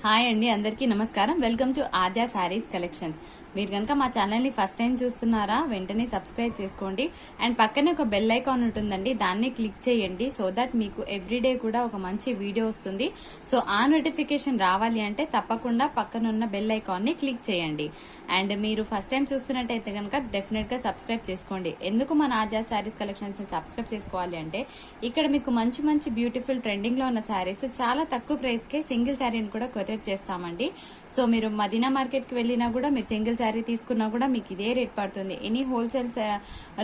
Hi అండి, అందరికీ నమస్కారం. Welcome to Aadya saris collections. మీరు కనుక మా ఛానల్ ని ఫస్ట్ టైం చూస్తున్నారా, వెంటనే సబ్స్క్రైబ్ చేసుకోండి. అండ్ పక్కనే ఒక బెల్ ఐకాన్ ఉంటుందండి, దాన్ని క్లిక్ చేయండి. సో దట్ మీకు ఎవ్రీడే కూడా ఒక మంచి వీడియో వస్తుంది. సో ఆ నోటిఫికేషన్ రావాలి అంటే తప్పకుండా పక్కనున్న బెల్ ఐకాన్ ని క్లిక్ చేయండి. అండ్ మీరు ఫస్ట్ టైం చూస్తున్నట్టయితే కనుక డెఫినెట్ గా సబ్స్క్రైబ్ చేసుకోండి. ఎందుకు మన ఆద్య శారీస్ కలెక్షన్స్ ని సబ్స్క్రైబ్ చేసుకోవాలి అంటే ఇక్కడ మీకు మంచి మంచి బ్యూటిఫుల్ ట్రెండింగ్ లో ఉన్న శారీస్ చాలా తక్కువ ప్రైస్ కే సింగిల్ శారీని కూడా కొరియర్ చేస్తామండి. సో మీరు మదీనా మార్కెట్ కి వెళ్ళినా కూడా మీరు సింగిల్ శారీ తీసుకున్నా కూడా మీకు ఇదే రేట్ పడుతుంది. ఎనీ హోల్సేల్స్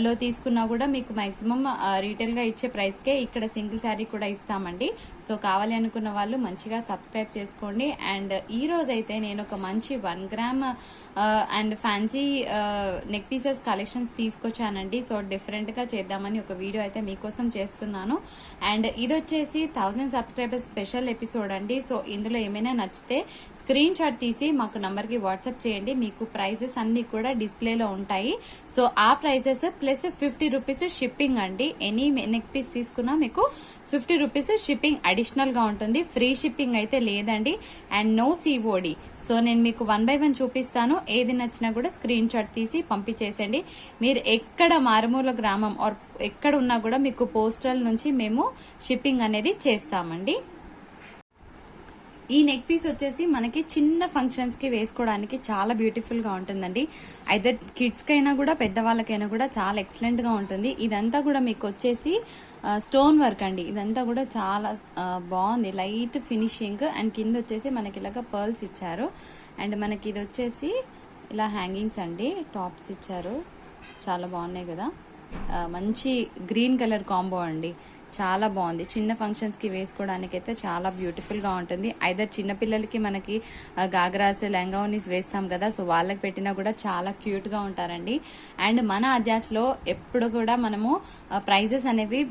లో తీసుకున్నా కూడా మీకు మాక్సిమం రీటైల్ గా ఇచ్చే ప్రైస్ కే ఇక్కడ సింగిల్ శారీ కూడా ఇస్తామండి. సో కావాలి అనుకున్న వాళ్ళు మంచిగా సబ్స్క్రైబ్ చేసుకోండి. అండ్ ఈ రోజు అయితే నేను ఒక మంచి 1 gram and fancy neck pieces collections తీసుకొచ్చానండి. సో డిఫరెంట్ గా చేద్దామని ఒక వీడియో అయితే మీకోసం చేస్తున్నాను. అండ్ ఇది వచ్చేసి 1000 సబ్స్క్రైబర్స్ స్పెషల్ ఎపిసోడ్ అండి. సో ఇందులో ఏమైనా నచ్చితే స్క్రీన్ షాట్ తీసి మాకు నంబర్ కి వాట్సాప్ చేయండి. మీకు ప్రైసెస్ అన్ని కూడా డిస్ప్లేలో ఉంటాయి. సో ఆ ప్రైసెస్ ప్లస్ 50 రూపీస్ షిప్పింగ్ అండి. ఎనీ నెక్ పీస్ తీసుకున్నా మీకు 50 రూపీస్ షిప్పింగ్ అడిషనల్ గా ఉంటుంది. ఫ్రీ షిప్పింగ్ అయితే లేదండి. And no COD. సో నేను మీకు 1 by 1 చూపిస్తాను. ఏది నచ్చినా కూడా స్క్రీన్ షాట్ తీసి పంపించేసండి. మీరు ఎక్కడ మారుమూల గ్రామం ఆర్ ఎక్కడ ఉన్నా కూడా మీకు పోస్టల్ నుంచి మేము షిప్పింగ్ అనేది చేస్తామండి. ఈ నెక్ పీస్ వచ్చేసి మనకి చిన్న ఫంక్షన్స్ కి వేసుకోవడానికి చాలా బ్యూటిఫుల్ గా ఉంటుందండి. అయితే కిడ్స్ కైనా కూడా పెద్దవాళ్ళకైనా కూడా చాలా ఎక్సలెంట్ గా ఉంటుంది. ఇదంతా కూడా మీకు వచ్చేసి స్టోన్ వర్క్ అండి. ఇదంతా కూడా చాలా బాగుంది, లైట్ ఫినిషింగ్. అండ్ కింద వచ్చేసి మనకి ఇలాగ పర్ల్స్ ఇచ్చారు. అండ్ మనకి ఇది వచ్చేసి ఇలా హ్యాంగింగ్స్ అండి, టాప్స్ ఇచ్చారు. చాలా బాగున్నాయి కదా. మంచి గ్రీన్ కలర్ కాంబో అండి, చాలా బాగుంది. చిన్న ఫంక్షన్స్ కి వేసుకోవడానికి అయితే చాలా బ్యూటిఫుల్ గా ఉంటుంది. ఐదర్ చిన్న పిల్లలకి మనకి గాగ్రాస్ లెంగావనీస్ వేస్తాం కదా, సో వాళ్ళకి పెట్టినా కూడా చాలా క్యూట్ గా ఉంటారండి. అండ్ మన అజాస్ లో ఎప్పుడు కూడా మనము ప్రైజెస్ అనేవి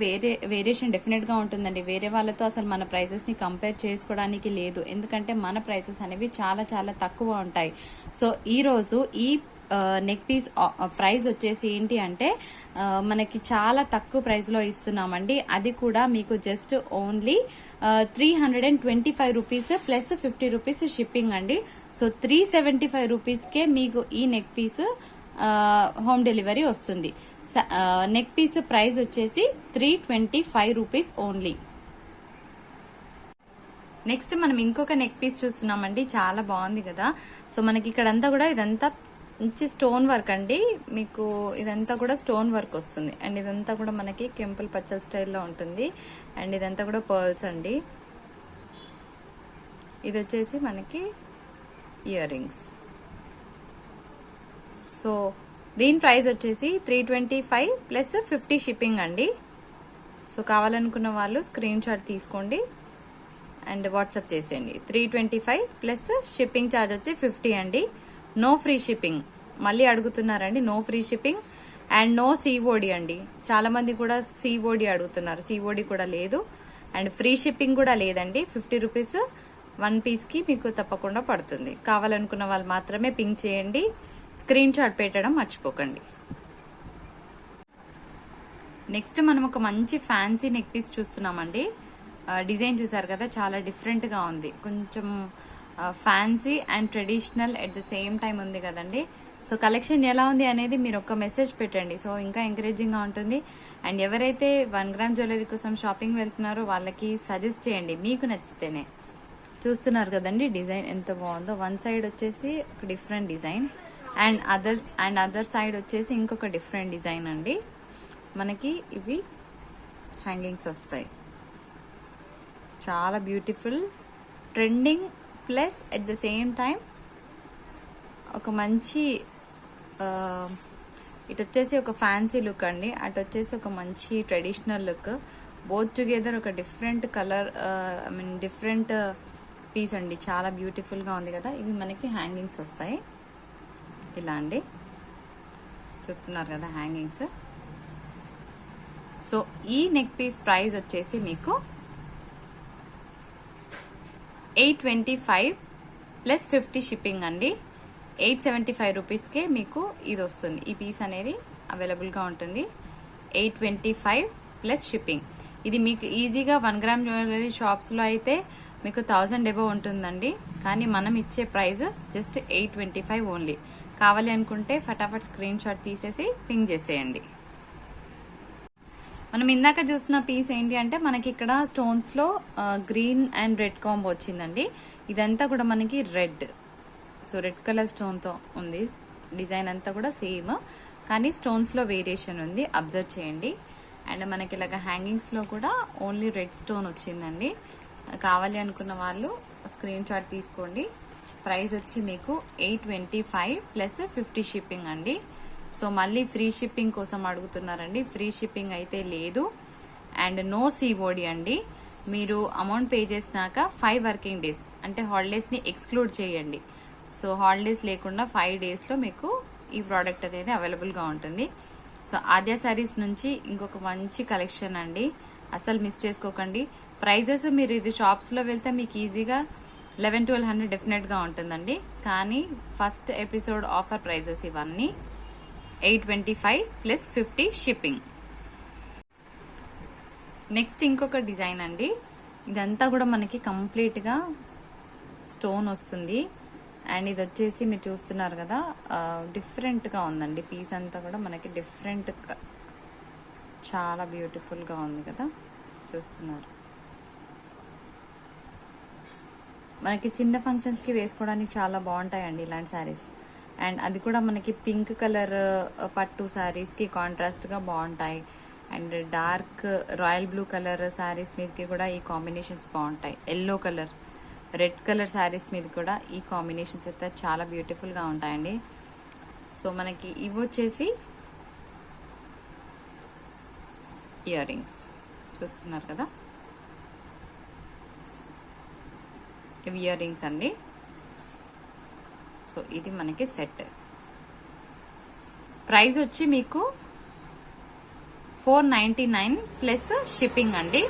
వేరియేషన్ డెఫినెట్ గా ఉంటుందండి. వేరే వాళ్ళతో అసలు మన ప్రైజెస్ ని కంపేర్ చేసుకోవడానికి లేదు, ఎందుకంటే మన ప్రైసెస్ అనేవి చాలా చాలా తక్కువ ఉంటాయి. సో ఈ రోజు ఈ నెక్ పీస్ ప్రైస్ వచ్చేసి ఏంటి అంటే మనకి చాలా తక్కువ ప్రైస్ లో ఇస్తున్నామండి. అది కూడా మీకు just only 325 rupees plus 50 rupees shipping అండి. సో 375 రూపీస్ కే మీకు ఈ నెక్ పీస్ హోమ్ డెలివరీ వస్తుంది. నెక్ పీస్ ప్రైస్ వచ్చేసి 325 రూపీస్ ఓన్లీ. నెక్స్ట్ మనం ఇంకొక నెక్ పీస్ చూస్తున్నామండి, చాలా బాగుంది కదా. సో మనకి ఇక్కడంతా కూడా ఇదంతా మంచి స్టోన్ వర్క్ అండి. మీకు ఇదంతా కూడా స్టోన్ వర్క్ వస్తుంది. అండ్ ఇదంతా కూడా మనకి కెంపుల్ పచ్చల్ స్టైల్లో ఉంటుంది. అండ్ ఇదంతా కూడా పర్ల్స్ అండి. ఇది వచ్చేసి మనకి ఇయర్ రింగ్స్. సో దీని ప్రైస్ వచ్చేసి 325 ప్లస్ 50 షిప్పింగ్ అండి. సో కావాలనుకున్న వాళ్ళు స్క్రీన్ షాట్ తీసుకోండి అండ్ వాట్సాప్ చేసేయండి. 325 ప్లస్ షిప్పింగ్ ఛార్జ్ వచ్చి 50 అండి. నో ఫ్రీ షిప్పింగ్, మళ్ళీ అడుగుతున్నారండి. No free shipping and no COD అండి. చాలా మంది కూడా సిఓడి అడుగుతున్నారు, సిఓడి కూడా లేదు. అండ్ ఫ్రీ షిప్పింగ్ కూడా లేదండి. 50 రూపీస్ 1 పీస్ కి మీకు తప్పకుండా పడుతుంది. కావాలనుకున్న వాళ్ళు మాత్రమే పింక్ చేయండి, స్క్రీన్ షాట్ పెట్టడం మర్చిపోకండి. నెక్స్ట్ మనం ఒక మంచి ఫ్యాన్సీ నెక్ పీస్ చూస్తున్నామండి. డిజైన్ చూసారు కదా, చాలా డిఫరెంట్ గా ఉంది. కొంచెం fancy and traditional at the same time ఉంది కదండి. సో కలెక్షన్ ఎలా ఉంది అనేది మీరు ఒక మెసేజ్ పెట్టండి, సో ఇంకా ఎంకరేజింగ్ గా ఉంటుంది. అండ్ ఎవరైతే 1 గ్రామ్ జ్యువెలరీ కోసం షాపింగ్ వెళ్తున్నారో వాళ్ళకి సజెస్ట్ చేయండి, మీకు నచ్చితేనే. చూస్తున్నారు కదండి డిజైన్ ఎంత బాగుందో. వన్ సైడ్ వచ్చేసి ఒక different design and other side వచ్చేసి ఇంకొక డిఫరెంట్ డిజైన్ అండి. మనకి ఇవి హ్యాంగింగ్స్ వస్తాయి. చాలా beautiful, trending, plus at the same time ఒక మంచి ఇటు వచ్చేసి ఒక ఫ్యాన్సీ లుక్ అండి, అటు వచ్చేసి ఒక మంచి ట్రెడిషనల్ లుక్. బోత్ టుగెదర్ ఒక డిఫరెంట్ కలర్ డిఫరెంట్ పీస్ అండి. చాలా బ్యూటిఫుల్ గా ఉంది కదా. ఇవి మనకి హ్యాంగింగ్స్ వస్తాయి ఇలా అండి, చూస్తున్నారు కదా హ్యాంగింగ్స్. సో ఈ నెక్ పీస్ ప్రైస్ వచ్చేసి మీకు 825 ప్లస్ 50 షిప్పింగ్ అండి. 875 రూపీస్కే మీకు ఇది వస్తుంది. ఈ పీస్ అనేది అవైలబుల్ గా ఉంటుంది. 825 ప్లస్ షిప్పింగ్. ఇది మీకు ఈజీగా 1 గ్రామ్ జ్యువెలరీ షాప్స్ లో అయితే మీకు 1000 ఎబో ఉంటుందండి. కానీ మనం ఇచ్చే ప్రైస్ జస్ట్ 825 ఓన్లీ. కావాలి అనుకుంటే ఫటాఫట్ స్క్రీన్ షాట్ తీసేసి పింగ్ చేసేయండి. మనం ఇందాక చూసిన పీస్ ఏంటి అంటే మనకి ఇక్కడ స్టోన్స్ లో గ్రీన్ అండ్ రెడ్ కాంబో వచ్చిందండి. ఇదంతా కూడా మనకి red, so red colour stone తో ఉంది. డిజైన్ అంతా కూడా సేమ్, కానీ స్టోన్స్ లో వేరియేషన్ ఉంది, అబ్జర్వ్ చేయండి. అండ్ మనకి ఇలాగ హ్యాంగింగ్స్ లో కూడా ఓన్లీ రెడ్ స్టోన్ వచ్చిందండి. కావాలి అనుకున్న వాళ్ళు స్క్రీన్ షాట్ తీసుకోండి. ప్రైస్ వచ్చి మీకు 825 ప్లస్ 50 షిప్పింగ్ అండి. సో మళ్ళీ ఫ్రీ షిప్పింగ్ కోసం అడుగుతున్నారండి. ఫ్రీ షిప్పింగ్ అయితే లేదు. అండ్ నో సిఓడి అండి. మీరు అమౌంట్ పే చేసినాక 5 వర్కింగ్ డేస్ అంటే హాలిడేస్ ని ఎక్స్క్లూడ్ చేయండి. సో హాలిడేస్ లేకుండా 5 డేస్ లో మీకు ఈ ప్రోడక్ట్ అనేది అవైలబుల్ గా ఉంటుంది. సో ఆద్య సారీస్ నుంచి ఇంకొక మంచి కలెక్షన్ అండి, అసలు మిస్ చేసుకోకండి. ప్రైజెస్ మీరు ఇది షాప్స్ లో వెళ్తే మీకు ఈజీగా 1100-1200 డెఫినెట్ గా ఉంటుందండి. కానీ ఫస్ట్ ఎపిసోడ్ ఆఫర్ ప్రైజెస్ ఇవన్నీ 825 ప్లస్ 50 షిప్పింగ్. నెక్స్ట్ ఇంకొక డిజైన్ అండి. ఇదంతా కూడా మనకి కంప్లీట్ గా స్టోన్ వస్తుంది. అండ్ ఇది వచ్చేసి మీరు చూస్తున్నారు కదా, డిఫరెంట్ గా ఉందండి. పీస్ అంతా కూడా మనకి డిఫరెంట్, చాలా బ్యూటిఫుల్ గా ఉంది కదా, చూస్తున్నారు. మనకి చిన్న ఫంక్షన్స్ కి వేసుకోవడానికి చాలా బాగుంటాయండి ఇలాంటి శారీస్. అండ్ అది కూడా మనకి పింక్ కలర్ పట్టు శారీస్ కి కాంట్రాస్ట్ గా బాగుంటాయి. And dark royal blue colour saris మీదకి కూడా ఈ కాంబినేషన్స్ బాగుంటాయి. Yellow colour, red colour saris మీద కూడా ఈ కాంబినేషన్స్ అయితే చాలా బ్యూటిఫుల్ గా ఉంటాయండి. సో మనకి ఇవి వచ్చేసి ఇయర్ రింగ్స్ చూస్తున్నారు కదా, ఇవి ఇయర్ రింగ్స్ అండి. సో ఇది మనకి సెట్. ప్రైస్ వచ్చి మీకు 499 ప్లస్ షిప్పింగ్ అండి.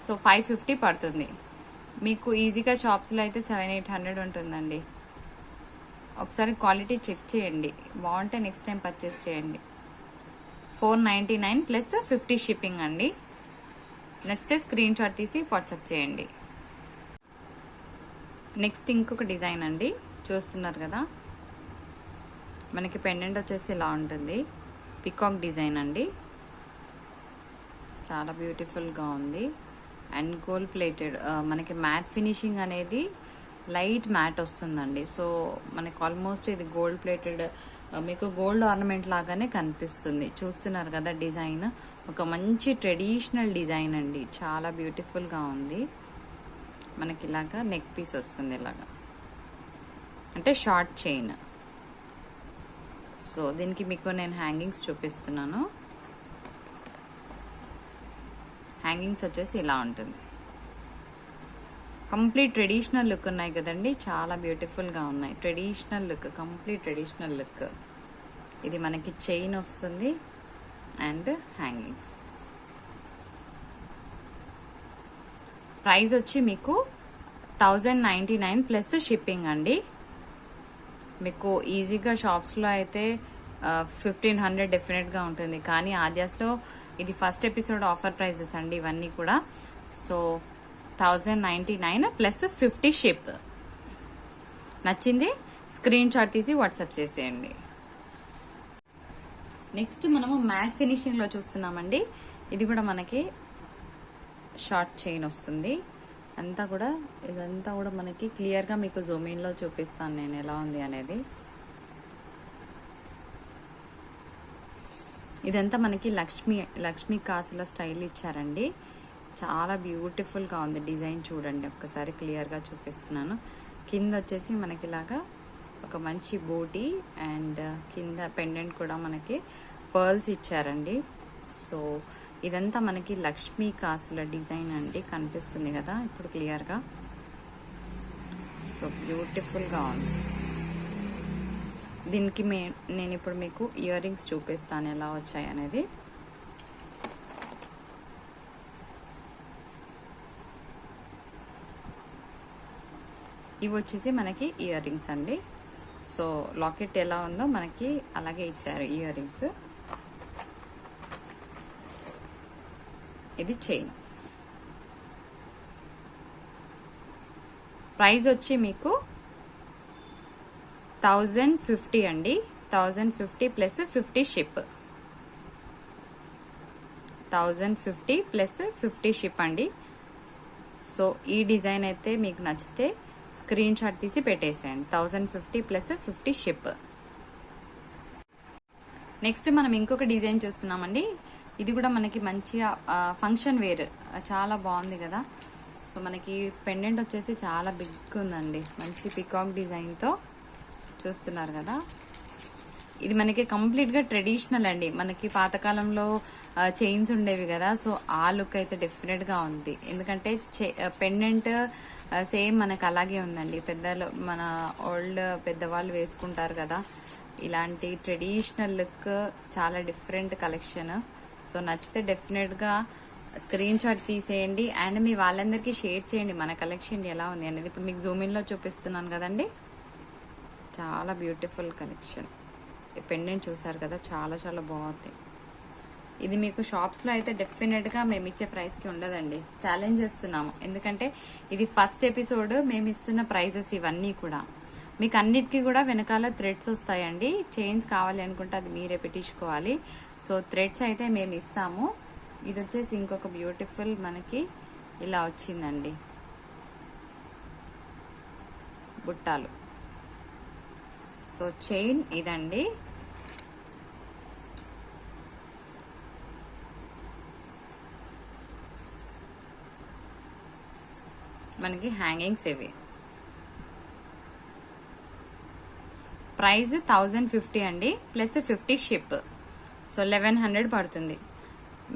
సో 550 పడుతుంది. మీకు ఈజీగా షాప్స్ లో అయితే 700-800 ఉంటుందండి. ఒకసారి క్వాలిటీ చెక్ చేయండి, బాగుంటే నెక్స్ట్ టైం పర్చేస్ చేయండి. 499 ప్లస్ 50 షిప్పింగ్ అండి. నచ్చితే స్క్రీన్ షాట్ తీసి వాట్సాప్ చేయండి. నెక్స్ట్ ఇంకొక డిజైన్ అండి, చూస్తున్నారు కదా, మనకి పెండెంట్ వచ్చేసి ఇలా ఉంటుంది. పికాక్ డిజైన్ అండి, చాలా బ్యూటిఫుల్ గా ఉంది. అండ్ గోల్డ్ ప్లేటెడ్, మనకి మ్యాట్ ఫినిషింగ్ అనేది లైట్ మ్యాట్ వస్తుందండి. సో మనకి ఆల్మోస్ట్ ఇది గోల్డ్ ప్లేటెడ్, మీకు గోల్డ్ ఆర్నమెంట్ లాగానే కనిపిస్తుంది. చూస్తున్నారు కదా డిజైన్, ఒక మంచి ట్రెడిషనల్ డిజైన్ అండి, చాలా బ్యూటిఫుల్ గా ఉంది. మనకి ఇలాగా నెక్ పీస్ వస్తుంది, ఇలాగా అంటే షార్ట్ చైన్. సో దీనికి మీకు నేను హ్యాంగింగ్స్ చూపిస్తున్నాను. హ్యాంగింగ్స్ వచ్చేసి ఇలా ఉంటుంది. కంప్లీట్ ట్రెడిషనల్ లుక్ ఉన్నాయి కదండి, చాలా బ్యూటిఫుల్ గా ఉన్నాయి. Traditional look, complete traditional look. ఇది మనకి చైన్ వస్తుంది అండ్ హ్యాంగింగ్స్. ప్రైస్ వచ్చి మీకు 1099 ప్లస్ షిప్పింగ్ అండి. మీకు ఈజీగా షాప్స్ లో అయితే 1500 డెఫినెట్ గా ఉంటుంది. కానీ ఆద్యాస్ లో ఇది ఫస్ట్ ఎపిసోడ్ ఆఫర్ ప్రైజెస్ అండి ఇవన్నీ కూడా. So 1099 plus 50 ship. నచ్చింది స్క్రీన్ షాట్ తీసి వాట్సాప్ చేసేయండి. నెక్స్ట్ మనము మ్యాట్ ఫినిషింగ్ లో చూస్తున్నామండి. ఇది కూడా మనకి షార్ట్ చైన్ వస్తుంది. అంతా కూడా ఇదంతా కూడా మనకి క్లియర్ గా మీకు జూమిన్ లో చూపిస్తాను నేను ఎలా ఉంది అనేది. ఇదంతా మనకి లక్ష్మీ కాసుల స్టైల్ ఇచ్చారండి, చాలా బ్యూటిఫుల్ గా ఉంది. డిజైన్ చూడండి ఒక్కసారి, క్లియర్ గా చూపిస్తున్నాను. కింద వచ్చేసి మనకి ఇలాగా ఒక మంచి బూటీ అండ్ కింద పెండెంట్ కూడా మనకి పర్ల్స్ ఇచ్చారండి. సో ఇదంతా మనకి లక్ష్మీ కాసుల డిజైన్ అండి, కనిపిస్తుంది కదా ఇప్పుడు క్లియర్ గా. సో బ్యూటిఫుల్ గా ఉంది. దీనికి నేను ఇప్పుడు మీకు ఇయర్ రింగ్స్ చూపిస్తాను ఎలా వచ్చాయి అనేది. ఇవి వచ్చేసి మనకి ఇయర్ రింగ్స్ అండి. సో లాకెట్ ఎలా ఉందో మనకి అలాగే ఇచ్చారు ఇయర్ రింగ్స్. ఇది చైన్. ప్రైస్ వచ్చి మీకు 1050 అండి. 1050 ప్లస్ 50 షిప్. 1050 ప్లస్ 50 షిప్ అండి. సో ఈ డిజైన్ అయితే మీకు నచ్చితే స్క్రీన్ షాట్ తీసి పెట్టేసేయండి. 1050 ప్లస్ 50 షిప్. నెక్స్ట్ మనం ఇంకొక డిజైన్ చూస్తున్నామండి. ఇది కూడా మనకి మంచిగా ఫంక్షన్ వేర్, చాలా బాగుంది కదా. సో మనకి పెండెంట్ వచ్చేసి చాలా బిగ్ ఉందండి, మంచి పికాక్ డిజైన్ తో చూస్తున్నారు కదా. ఇది మనకి కంప్లీట్ గా ట్రెడిషనల్ అండి. మనకి పాతకాలంలో చైన్స్ ఉండేవి కదా, సో ఆ లుక్ అయితే డెఫినెట్ గా ఉంది. ఎందుకంటే పెండెంట్ సేమ్ మనకు అలాగే ఉందండి. మన ఓల్డ్ పెద్దవాళ్ళు వేసుకుంటారు కదా, ఇలాంటి ట్రెడిషనల్ లుక్, చాలా డిఫరెంట్ కలెక్షన్. సో నచ్చితే డెఫినెట్ గా స్క్రీన్ షాట్ తీసేయండి అండ్ మీ వాళ్ళందరికీ షేర్ చేయండి మన కలెక్షన్ ఎలా ఉంది అనేది. ఇప్పుడు మీకు జూమ్ ఇన్ లో చూపిస్తున్నాను కదండి, చాలా బ్యూటిఫుల్ కలెక్షన్. పెండెంట్ చూసారు కదా, చాలా చాలా బాగుంది. ఇది మీకు షాప్స్ లో అయితే డెఫినెట్ గా మేము ఇచ్చే ప్రైస్ కి ఉండదండి. ఛాలెంజ్ చేస్తున్నాము, ఎందుకంటే ఇది ఫస్ట్ ఎపిసోడ్. మేము ఇస్తున్న ప్రైజెస్ ఇవన్నీ కూడా మీకు అన్నిటికీ కూడా వెనకాల థ్రెడ్స్ వస్తాయండి. చైన్స్ కావాలి అనుకుంటే అది మీరే పెట్టించుకోవాలి. సో థ్రెడ్స్ అయితే మేము ఇస్తాము. ఇది వచ్చేసి ఇంకొక బ్యూటిఫుల్ మనకి ఇలా వచ్చిందండి బుట్టాలు. సో చైన్ ఇదండి. మనకి హ్యాంగింగ్స్ ఇవి. ప్రైస్ 1050 అండి, ప్లస్ 50 షిప్. సో 1100 పడుతుంది.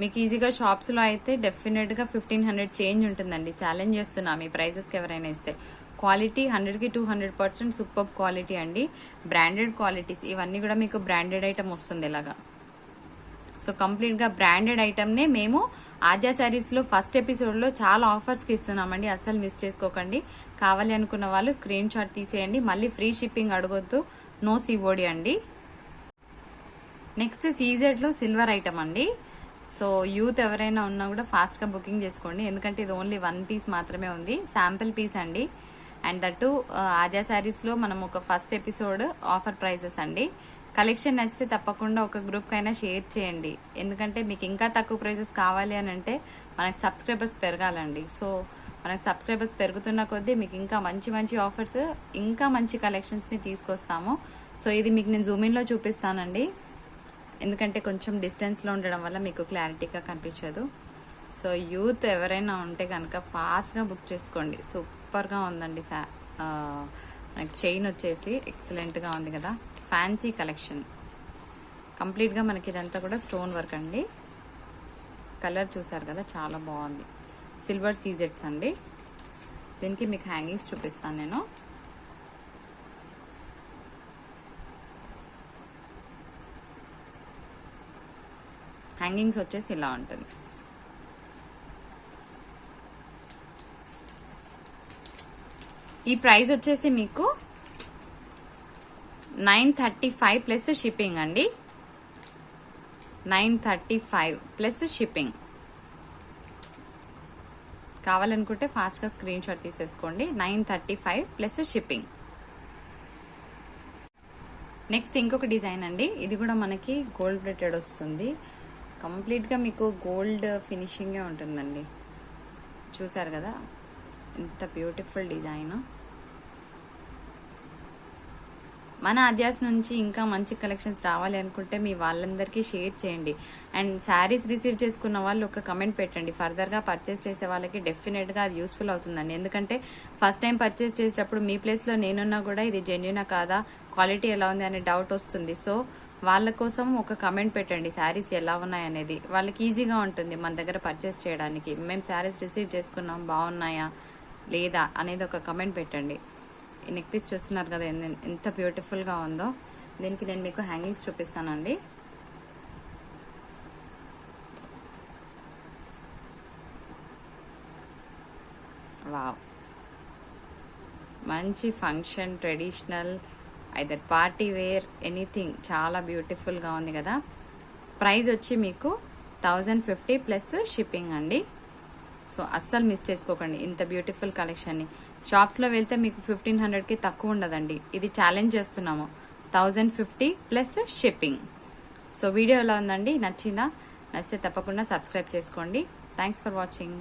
మీకు ఈజీగా షాప్స్ లో అయితే డెఫినెట్ గా 1500 చేంజ్ ఉంటుందండి. ఛాలెంజ్ చేస్తున్నాం ఈ ప్రైజెస్ కి ఎవరైనా ఇస్తే. క్వాలిటీ 100 కి 200% సూపర్ క్వాలిటీ అండి. బ్రాండెడ్ క్వాలిటీస్ ఇవన్నీ కూడా మీకు బ్రాండెడ్ ఐటమ్ వస్తుంది ఇలాగా. సో కంప్లీట్ గా బ్రాండెడ్ ఐటమ్ నే మేము ఆద్య శారీస్ లో ఫస్ట్ ఎపిసోడ్ లో చాలా ఆఫర్స్ కి ఇస్తున్నామండి. అస్సలు మిస్ చేసుకోకండి. కావాలి అనుకున్న వాళ్ళు స్క్రీన్ షాట్ తీసేయండి. మళ్ళీ ఫ్రీ షిప్పింగ్ అడగొద్దు, నో సిఓడి అండి. నెక్స్ట్ సీజెడ్ లో సిల్వర్ ఐటమ్ అండి. సో యూత్ ఎవరైనా ఉన్నా కూడా ఫాస్ట్ గా బుకింగ్ చేసుకోండి, ఎందుకంటే ఇది ఓన్లీ 1 పీస్ మాత్రమే ఉంది, శాంపిల్ పీస్ అండి. అండ్ దట్టు ఆద్య శారీస్ లో మనం ఒక ఫస్ట్ ఎపిసోడ్ ఆఫర్ ప్రైజెస్ అండి. కలెక్షన్ నచ్చితే తప్పకుండా ఒక గ్రూప్ కైనా షేర్ చేయండి, ఎందుకంటే మీకు ఇంకా తక్కువ ప్రైజెస్ కావాలి అని అంటే మనకి సబ్స్క్రైబర్స్ పెరగాలండి. సో మనకు సబ్స్క్రైబర్స్ పెరుగుతున్న కొద్దీ మీకు ఇంకా మంచి మంచి ఆఫర్స్, ఇంకా మంచి కలెక్షన్స్ ని తీసుకొస్తాము. సో ఇది మీకు నేను జూమ్ ఇన్ లో చూపిస్తానండి, ఎందుకంటే కొంచెం డిస్టెన్స్ లో ఉండడం వల్ల మీకు క్లారిటీగా కనిపించదు. సో యూత్ ఎవరైనా ఉంటే కనుక ఫాస్ట్ గా బుక్ చేసుకోండి. సూపర్ గా ఉందండి. మనకి చైన్ వచ్చేసి ఎక్సలెంట్ గా ఉంది కదా, ఫ్యాన్సీ కలెక్షన్. కంప్లీట్ గా మనకి ఇదంతా కూడా స్టోన్ వర్క్ అండి. కలర్ చూసారు కదా, చాలా బాగుంది. సిల్వర్ సీజెట్స్ అండి. దీనికి మీకు హ్యాంగింగ్స్ చూపిస్తాను నేను. హ్యాంగింగ్స్ వచ్చేసి ఇలా ఉంటుంది. ఈ ప్రైస్ వచ్చేసి మీకు 935 ప్లస్ షిప్పింగ్ అండి. 935 ప్లస్ షిప్పింగ్. కావాలనుకుంటే ఫాస్ట్ గా స్క్రీన్ షాట్ తీసేసుకోండి. 935 ప్లస్ షిప్పింగ్. నెక్స్ట్ ఇంకొక డిజైన్ అండి. ఇది కూడా మనకి గోల్డ్ ప్లేటెడ్ వస్తుంది. కంప్లీట్ గా మీకు గోల్డ్ ఫినిషింగ్ ఉంటుందండి. చూసారు కదా ఎంత బ్యూటిఫుల్ డిజైన్. మన ఆద్యాస్ నుంచి ఇంకా మంచి కలెక్షన్స్ రావాలి అనుకుంటే మీ వాళ్ళందరికీ షేర్ చేయండి. అండ్ శారీస్ రిసీవ్ చేసుకున్న వాళ్ళు ఒక కమెంట్ పెట్టండి. ఫర్దర్ గా పర్చేస్ చేసే వాళ్ళకి డెఫినెట్ గా అది యూస్ఫుల్ అవుతుందండి. ఎందుకంటే ఫస్ట్ టైం పర్చేస్ చేసేటప్పుడు మీ ప్లేస్ లో నేనున్నా కూడా ఇది జెన్యూనా కాదా, క్వాలిటీ ఎలా ఉంది అనే డౌట్ వస్తుంది. సో వాళ్ళ కోసం ఒక కమెంట్ పెట్టండి, శారీస్ ఎలా ఉన్నాయి అనేది. వాళ్ళకి ఈజీగా ఉంటుంది మన దగ్గర పర్చేస్ చేయడానికి. మేము శారీస్ రిసీవ్ చేసుకున్నాం, బాగున్నాయా లేదా అనేది ఒక కమెంట్ పెట్టండి. ఈ నెక్ పీస్ చూస్తున్నారు కదా ఎంత బ్యూటిఫుల్ గా ఉందో. దీనికి నేను మీకు హ్యాంగింగ్స్ చూపిస్తానండి. వావ్, మంచి function, traditional, either party wear, anything చాలా బ్యూటిఫుల్ గా ఉంది కదా. ప్రైస్ వచ్చి మీకు 1050 ప్లస్ షిప్పింగ్ అండి. సో అస్సలు మిస్ చేసుకోకండి ఇంత బ్యూటిఫుల్ కలెక్షన్ ని. షాప్స్లో వెళ్తే మీకు 1500కి తక్కువ ఉండదండి. ఇది ఛాలెంజ్ చేస్తున్నాము, 1050 ప్లస్ షిప్పింగ్. సో వీడియో ఎలా ఉందండి, నచ్చిందా? నచ్చితే తప్పకుండా సబ్స్క్రైబ్ చేసుకోండి. Thanks for watching.